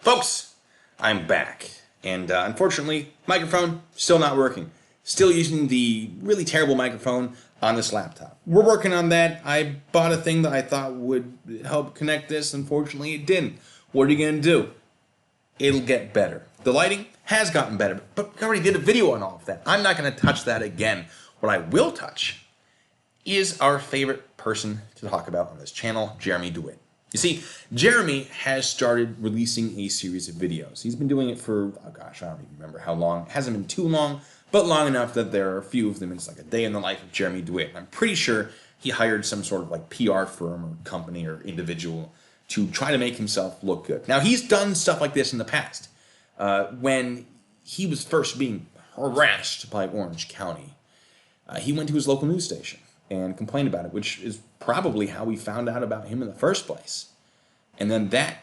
Folks, I'm back, and unfortunately, microphone still not working. Still using the really terrible microphone on this laptop. We're working on that. I bought a thing that I thought would help connect this. Unfortunately, it didn't. What are you going to do? It'll get better. The lighting has gotten better, but I already did a video on all of that. I'm not going to touch that again. What I will touch is our favorite person to talk about on this channel, Jeremy Dewitte. You see, Jeremy has started releasing a series of videos. He's been doing it for, oh gosh, I don't even remember how long. It hasn't been too long, but long enough that there are a few of them. It's like a day in the life of Jeremy Dewitte. I'm pretty sure he hired some sort of like PR firm or company or individual to try to make himself look good. Now, he's done stuff like this in the past. When he was first being harassed by Orange County, he went to his local news station and complained about it, which is probably how we found out about him in the first place. And then that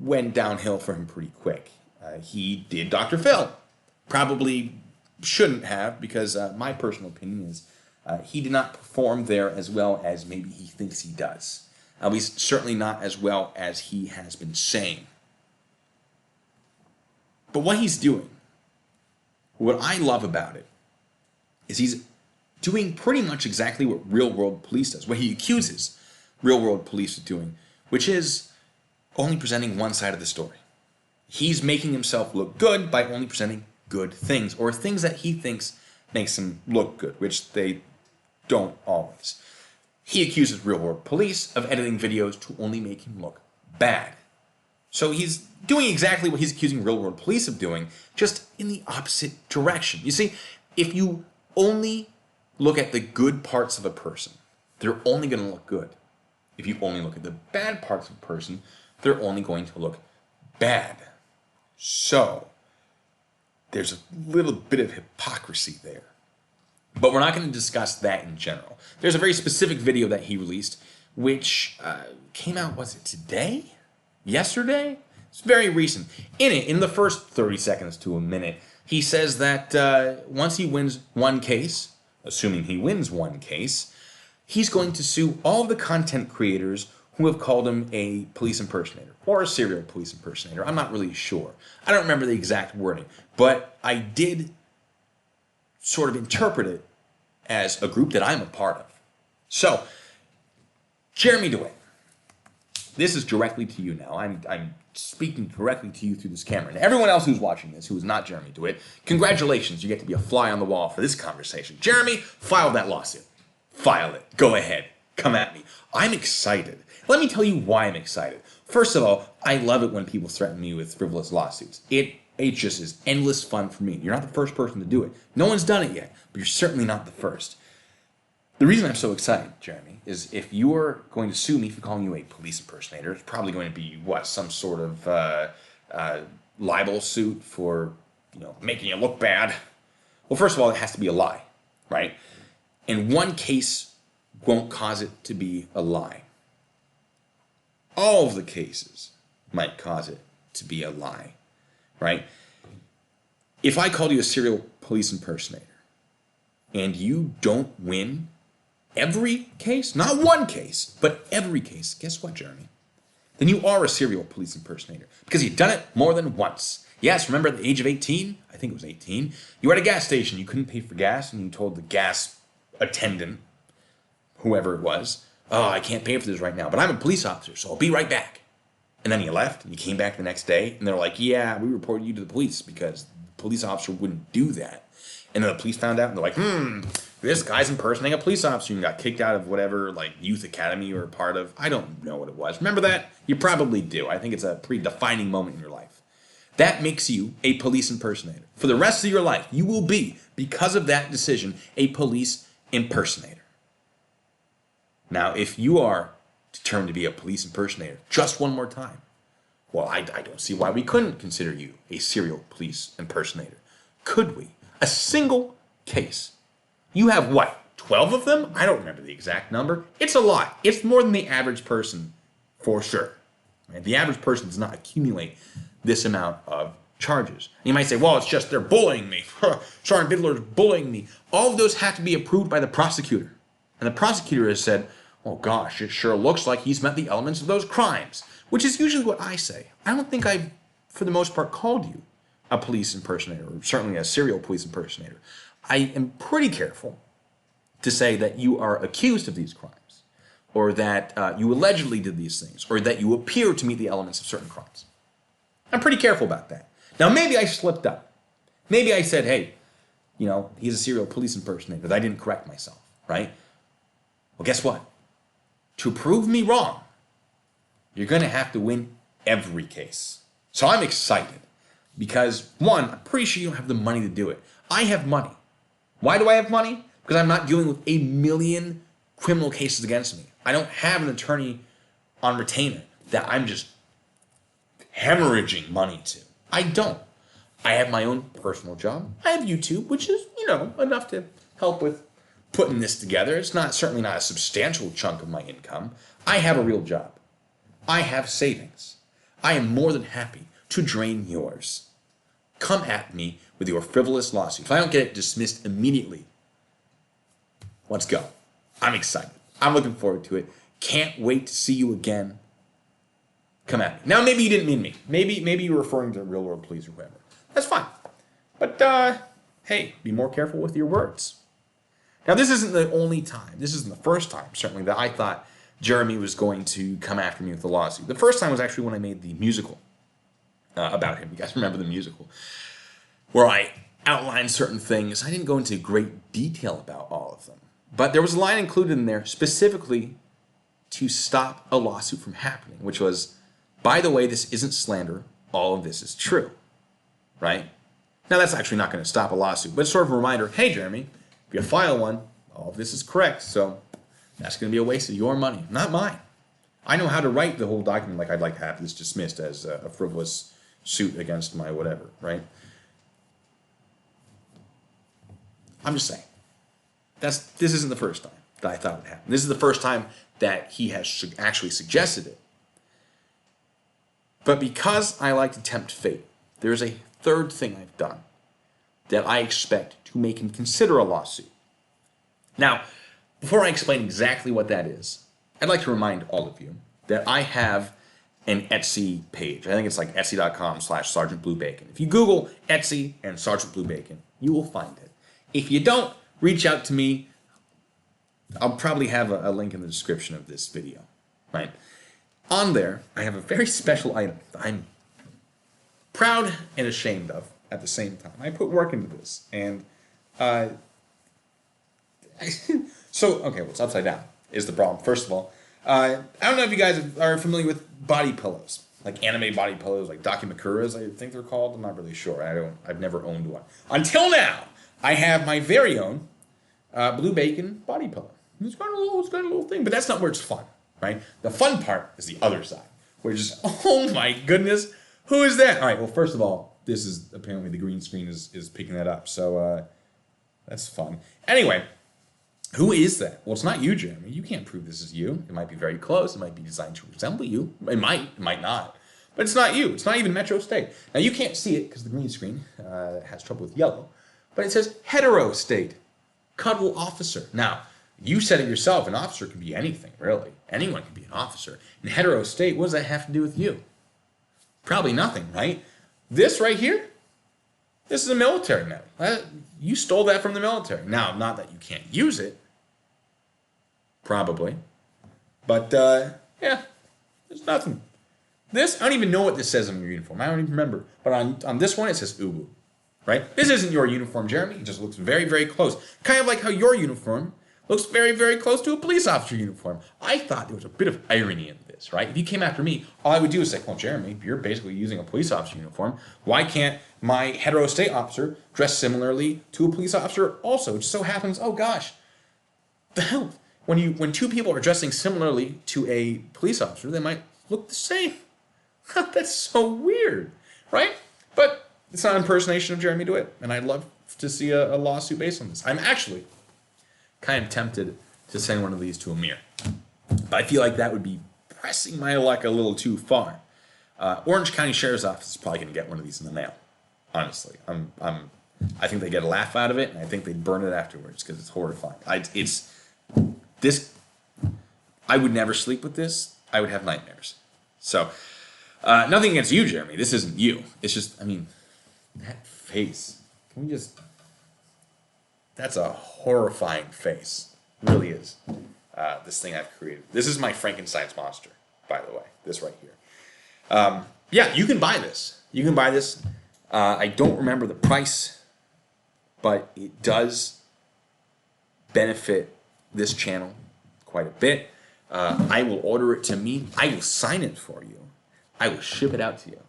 went downhill for him pretty quick. He did Dr. Phil. Probably shouldn't have, because my personal opinion is he did not perform there as well as maybe he thinks he does. At least certainly not as well as he has been saying. But what he's doing, what I love about it, is he's doing pretty much exactly what real-world police does, what he accuses real-world police of doing, which is only presenting one side of the story. He's making himself look good by only presenting good things, or things that he thinks makes him look good, which they don't always. He accuses real-world police of editing videos to only make him look bad. So he's doing exactly what he's accusing real-world police of doing, just in the opposite direction. You see, if you only look at the good parts of a person, they're only going to look good. If you only look at the bad parts of a person, they're only going to look bad. So, there's a little bit of hypocrisy there. But we're not going to discuss that in general. There's a very specific video that he released, which came out, was it today? Yesterday? It's very recent. In it, in the first 30 seconds to a minute, he says that once he wins one case, assuming he wins one case, he's going to sue all the content creators who have called him a police impersonator or a serial police impersonator. I'm not really sure. I don't remember the exact wording, but I did sort of interpret it as a group that I'm a part of. So, Jeremy Dewitte, this is directly to you now. I'm speaking directly to you through this camera. And everyone else who's watching this, who is not Jeremy Dewitte, congratulations, you get to be a fly on the wall for this conversation. Jeremy, file that lawsuit. File it. Go ahead. Come at me. I'm excited. Let me tell you why I'm excited. First of all, I love it when people threaten me with frivolous lawsuits. It just is endless fun for me. You're not the first person to do it. No one's done it yet, but you're certainly not the first. The reason I'm so excited, Jeremy, is if you're going to sue me for calling you a police impersonator, it's probably going to be, what, some sort of libel suit for, making you look bad. Well, first of all, it has to be a lie, right? And one case won't cause it to be a lie. All of the cases might cause it to be a lie, right? If I called you a serial police impersonator and you don't win every case, not one case, but every case, guess what, Jeremy? Then you are a serial police impersonator because you've done it more than once. Yes, remember at the age of 18, I think it was 18, you were at a gas station, you couldn't pay for gas, and you told the gas attendant, whoever it was, oh, I can't pay for this right now, but I'm a police officer, so I'll be right back. And then you left, and you came back the next day, and they're like, yeah, we reported you to the police because the police officer wouldn't do that. And then the police found out, and they're like, this guy's impersonating a police officer, and got kicked out of whatever, like, youth academy you were a part of. I don't know what it was. Remember that? You probably do. I think it's a pretty defining moment in your life. That makes you a police impersonator. For the rest of your life, you will be, because of that decision, a police impersonator. Now, if you are determined to be a police impersonator just one more time, well, I don't see why we couldn't consider you a serial police impersonator. Could we? A single case. You have what, 12 of them? I don't remember the exact number. It's a lot. It's more than the average person, for sure. Right? The average person does not accumulate this amount of charges. And you might say, well, it's just they're bullying me. Sergeant Bidler's bullying me. All of those have to be approved by the prosecutor. And the prosecutor has said, oh gosh, it sure looks like he's met the elements of those crimes, which is usually what I say. I don't think I've for the most part, called you a police impersonator, or certainly a serial police impersonator. I am pretty careful to say that you are accused of these crimes, or that you allegedly did these things, or that you appear to meet the elements of certain crimes. I'm pretty careful about that. Now, maybe I slipped up. Maybe I said, hey, he's a serial police impersonator, but I didn't correct myself, right? Well, guess what? To prove me wrong, you're going to have to win every case. So I'm excited because, one, I'm pretty sure you don't have the money to do it. I have money. Why do I have money? Because I'm not dealing with a million criminal cases against me. I don't have an attorney on retainer that I'm just hemorrhaging money to. I don't. I have my own personal job. I have YouTube, which is, enough to help with putting this together. It's certainly not a substantial chunk of my income. I have a real job. I have savings. I am more than happy to drain yours. Come at me with your frivolous lawsuit. If I don't get it dismissed immediately, let's go. I'm excited. I'm looking forward to it. Can't wait to see you again. Come at me. Now, maybe you didn't mean me. Maybe you were referring to real world police or whoever. That's fine. But, hey, be more careful with your words. Now, this isn't the only time. This isn't the first time, certainly, that I thought Jeremy was going to come after me with a lawsuit. The first time was actually when I made the musical about him. You guys remember the musical? Where I outlined certain things. I didn't go into great detail about all of them. But there was a line included in there specifically to stop a lawsuit from happening, which was, by the way, this isn't slander. All of this is true. Right? Now, that's actually not going to stop a lawsuit, but it's sort of a reminder, hey, Jeremy, if you file one, all of this is correct, so that's going to be a waste of your money, not mine. I know how to write the whole document like I'd like to have this dismissed as a frivolous suit against my whatever, right? I'm just saying. This isn't the first time that I thought it would happen. This is the first time that he has actually suggested it. But because I like to tempt fate, there's a third thing I've done that I expect to make him consider a lawsuit. Now, before I explain exactly what that is, I'd like to remind all of you that I have an Etsy page. I think it's like etsy.com/Sergeant Blue Bacon. If you Google Etsy and Sergeant Blue Bacon, you will find it. If you don't, reach out to me. I'll probably have a link in the description of this video, right? On there, I have a very special item that I'm proud and ashamed of at the same time. I put work into this, and okay, what's upside down is the problem. First of all, I don't know if you guys are familiar with body pillows, like anime body pillows, like Dakimakuras, I think they're called. I'm not really sure. I've never owned one. Until now, I have my very own Blue Bacon body pillow. It's got a little thing, but that's not where it's fun, right? The fun part is the other side, where it's just, oh my goodness, who is that? All right, well, first of all, this is apparently the green screen is picking that up, so that's fun. Anyway, who is that? Well, it's not you, Jeremy. You can't prove this is you. It might be very close. It might be designed to resemble you. It might not. But it's not you. It's not even Metro State. Now, you can't see it because the green screen has trouble with yellow, but it says Hetero State, Cuddle Officer. Now, you said it yourself. An officer can be anything, really. Anyone can be an officer. In Hetero State, what does that have to do with you? Probably nothing, right? This right here, this is a military medal. You stole that from the military. Now, not that you can't use it. Probably. But, yeah, there's nothing. This, I don't even know what this says on your uniform. I don't even remember. But on this one, it says Ubu. Right? This isn't your uniform, Jeremy. It just looks very, very close. Kind of like how your uniform looks very, very close to a police officer uniform. I thought there was a bit of irony in this, right? If you came after me, all I would do is say, well, Jeremy, you're basically using a police officer uniform. Why can't my hetero state officer dress similarly to a police officer also? It just so happens, oh gosh, the hell? When two people are dressing similarly to a police officer, they might look the same. That's so weird, right? But it's not an impersonation of Jeremy Dewitte, and I'd love to see a lawsuit based on this. I'm actually kind of tempted to send one of these to Amir, but I feel like that would be pressing my luck a little too far. Orange County Sheriff's Office is probably going to get one of these in the mail. Honestly, I think they get a laugh out of it, and I think they burn it afterwards because it's horrifying. I would never sleep with this. I would have nightmares. So, Nothing against you, Jeremy. This isn't you. It's just, I mean, that face. Can we just... That's a horrifying face. It really is. This thing I've created. This is my Frankenstein's monster, by the way. This right here. Yeah, you can buy this. You can buy this. I don't remember the price, but it does benefit this channel quite a bit. I will order it to me. I will sign it for you. I will ship it out to you.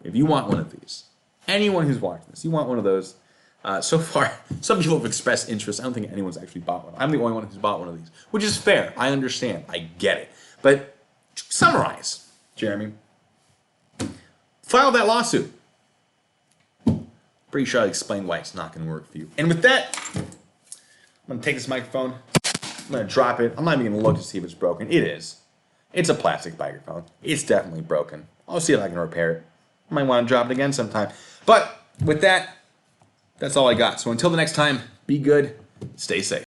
If you want one of these, anyone who's watching this, you want one of those. So far, some people have expressed interest. I don't think anyone's actually bought one. I'm the only one who's bought one of these, which is fair. I understand. I get it. But summarize, Jeremy. File that lawsuit. Pretty sure I explained why it's not going to work for you. And with that, I'm going to take this microphone. I'm going to drop it. I'm not even going to look to see if it's broken. It is. It's a plastic microphone. It's definitely broken. I'll see if I can repair it. I might want to drop it again sometime. But with that, that's all I got. So until the next time, be good, stay safe.